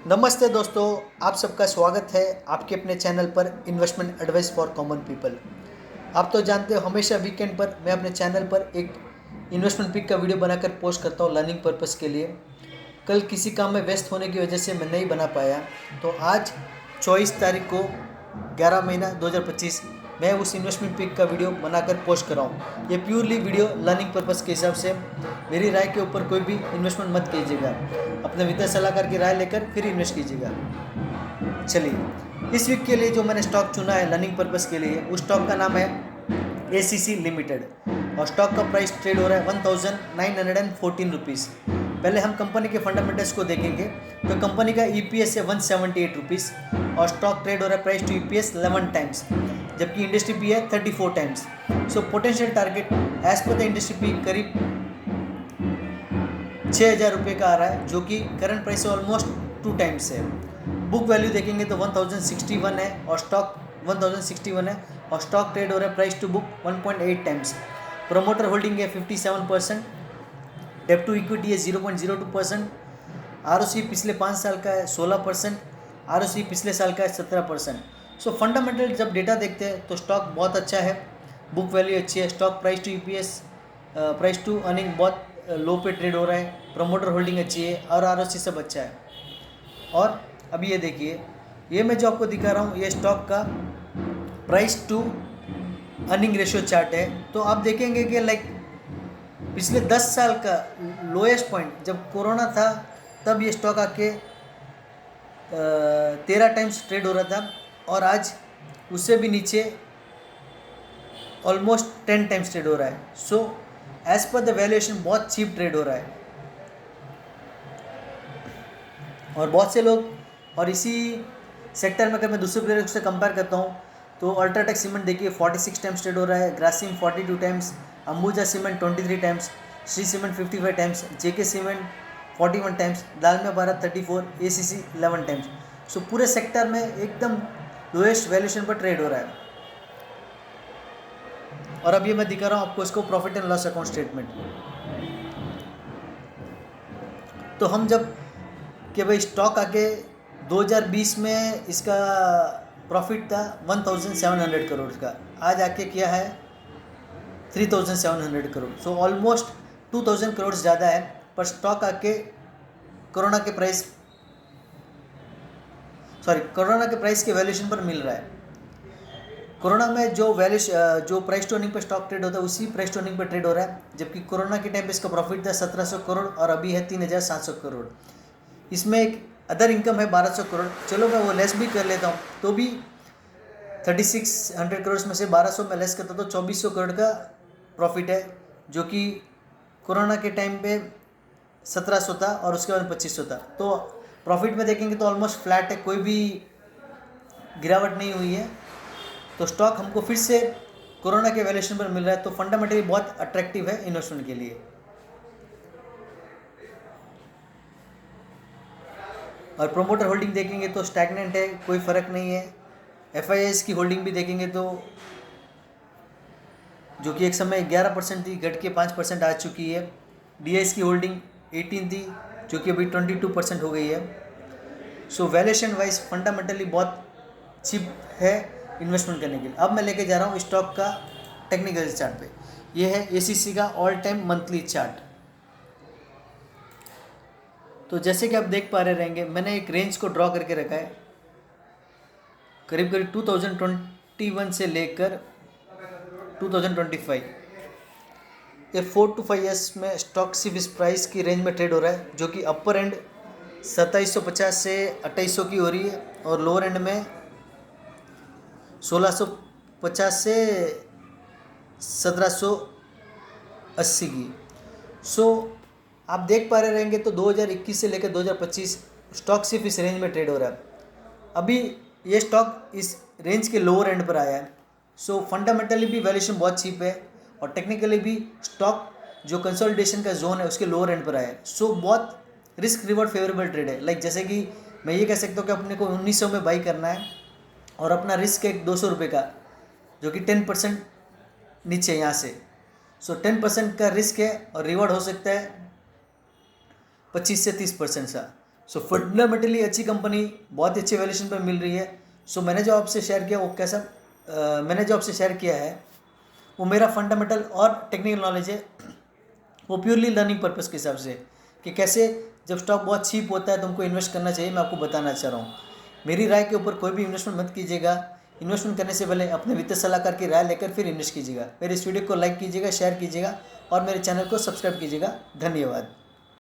नमस्ते दोस्तों, आप सबका स्वागत है आपके अपने चैनल पर investment advice for common people. आप तो जानते हो हमेशा वीकेंड पर मैं अपने चैनल पर एक इन्वेस्टमेंट पिक का वीडियो बनाकर पोस्ट करता हूँ लर्निंग पर्पस के लिए। कल किसी काम में व्यस्त होने की वजह से मैं नहीं बना पाया, तो आज 24 तारीख को 11 महीना 2025 मैं उस इन्वेस्टमेंट पिक का वीडियो बनाकर पोस्ट कर रहा हूँ। ये प्योरली वीडियो लर्निंग पर्पस के हिसाब से, मेरी राय के ऊपर कोई भी इन्वेस्टमेंट मत कीजिएगा, अपने वित्तीय सलाहकार की राय लेकर फिर इन्वेस्ट कीजिएगा। चलिए, इस वीक के लिए जो मैंने स्टॉक चुना है लर्निंग पर्पस के लिए, उस स्टॉक का नाम है ACC लिमिटेड और स्टॉक का प्राइस ट्रेड हो रहा है 1914 रुपीज़। पहले हम कंपनी के फंडामेंटल्स को देखेंगे तो कंपनी का EPS है 178 रुपीज़ और स्टॉक ट्रेड हो रहा है प्राइस टू EPS 11 टाइम्स, जबकि इंडस्ट्री पी है 34 times. So potential target as per the industry P करीब 6,000 रुपये का आ रहा है, जो कि करंट प्राइस से ऑलमोस्ट 2 टाइम्स है। बुक वैल्यू देखेंगे तो 1061 है और स्टॉक 1061 है और स्टॉक ट्रेड हो रहा है price to book 1.8 times. Promoter holding है 57%, डेट टू इक्विटी है 0.02%, ROC पिछले 5 साल का है 16%, ROC पिछले साल का है 17%। सो फंडामेंटल जब डेटा देखते हैं तो स्टॉक बहुत अच्छा है, बुक वैल्यू अच्छी है, stock price to EPS price to earning बहुत लो पे ट्रेड हो रहा है, प्रोमोटर होल्डिंग अच्छी है और ROC सब अच्छा है। और अभी ये देखिए, ये मैं जो आपको दिखा रहा हूँ ये स्टॉक का price to earning ratio chart है। तो आप देखेंगे कि लाइक पिछले 10 साल का लोएस्ट पॉइंट जब कोरोना था तब ये स्टॉक आके 13 टाइम्स ट्रेड हो रहा था और आज उससे भी नीचे ऑलमोस्ट 10 टाइम्स ट्रेड हो रहा है। So as per the valuation बहुत चीप ट्रेड हो रहा है और बहुत से लोग, और इसी सेक्टर में अगर मैं दूसरे प्लेयर से कंपेयर करता हूँ तो अल्ट्राटेक सीमेंट देखिए 46 टाइम्स ट्रेड हो रहा है, Grasim 42 times, Ambuja cement 23 times, Shree cement 55 times, JK cement 41 times, Dalmia Bharat 34, ACC 11 times. So पूरे सेक्टर में एकदम लोएस्ट वैल्यूएशन पर ट्रेड हो रहा है। और अब ये मैं दिखा रहा हूँ आपको इसको profit and loss account statement. तो हम जब कि भाई स्टॉक आके 2020 में इसका प्रॉफिट था 1700 करोड़ का, आज आके किया है 3700 करोड़। सो ऑलमोस्ट 2000 करोड़ ज़्यादा है, पर स्टॉक आके कोरोना के प्राइस के वैल्यूएशन पर मिल रहा है। कोरोना में जो प्राइस टू अर्निंग पर स्टॉक ट्रेड होता है उसी प्राइस टू अर्निंग पर ट्रेड हो रहा है, जबकि कोरोना के टाइम पे इसका प्रॉफिट था 1700 करोड़ और अभी है 3700 करोड़। इसमें एक अदर इनकम है 1200 करोड़, चलो मैं वो लेस भी कर लेता हूँ, तो भी 3600 करोड़ में से 1200 में लेस करता तो 2400 करोड़ का प्रॉफिट है, जो कि कोरोना के टाइम पे 1700 था और उसके बाद 2500 था। तो प्रॉफिट में देखेंगे तो ऑलमोस्ट फ्लैट है, कोई भी गिरावट नहीं हुई है। तो स्टॉक हमको फिर से कोरोना के वैल्यूएशन पर मिल रहा है, तो फंडामेंटली बहुत अट्रैक्टिव है इन्वेस्टमेंट के लिए। और प्रोमोटर होल्डिंग देखेंगे तो स्टैगनेंट है, कोई फ़र्क नहीं है। FIIs की होल्डिंग भी देखेंगे तो जो कि एक समय 11% थी, घट के 5% आ चुकी है। DIs की होल्डिंग 18 थी, जो कि अभी 22% हो गई है। सो वैल्यूएशन वाइज फंडामेंटली बहुत चीप है इन्वेस्टमेंट करने के लिए। अब मैं लेके जा रहा हूँ स्टॉक का टेक्निकल चार्ट पे। ये है ACC का ऑल टाइम मंथली चार्ट। तो जैसे कि आप देख पा रहे रहेंगे, मैंने एक रेंज को ड्रॉ करके रखा है, करीब करीब 2021 से लेकर 2025। ये 4 to 5 ईयर्स में स्टॉक सिर्फ इस प्राइस की रेंज में ट्रेड हो रहा है, जो कि अपर एंड 2750 से 2800 की हो रही है और लोअर एंड में 1650 से 1780 की। सो आप देख पा रहे रहेंगे तो 2021 से लेकर 2025 स्टॉक सिर्फ इस रेंज में ट्रेड हो रहा है। अभी ये स्टॉक इस रेंज के लोअर एंड पर आया है। सो फंडामेंटली भी वैल्यूएशन बहुत चीप है और टेक्निकली भी स्टॉक जो कंसोलिडेशन का जोन है उसके लोअर एंड पर आया है। सो बहुत रिस्क रिवॉर्ड फेवरेबल ट्रेड है। लाइक जैसे कि मैं ये कह सकता हूँ कि अपने को 1900 में बाई करना है और अपना रिस्क है 200 रुपये का, जो कि 10% नीचे यहाँ से। सो 10% का रिस्क है और रिवॉर्ड हो सकता है 25 से 30% सा। सो फंडामेंटली अच्छी कंपनी, बहुत ही अच्छी वैल्यूएशन पर मिल रही है। सो मैंने जो आपसे शेयर किया वो कैसा मैंने जो आपसे शेयर किया है वो मेरा फंडामेंटल और टेक्निकल नॉलेज है, वो प्योरली लर्निंग पर्पस के हिसाब से, कि कैसे जब स्टॉक बहुत चीप होता है तो हमको इन्वेस्ट करना चाहिए, मैं आपको बताना चाह रहा हूँ। मेरी राय के ऊपर कोई भी इन्वेस्टमेंट मत कीजिएगा। इन्वेस्टमेंट करने से पहले अपने वित्तीय सलाहकार की राय लेकर फिर इन्वेस्ट कीजिएगा। मेरे इस वीडियो को लाइक कीजिएगा, शेयर कीजिएगा और मेरे चैनल को सब्सक्राइब कीजिएगा। धन्यवाद।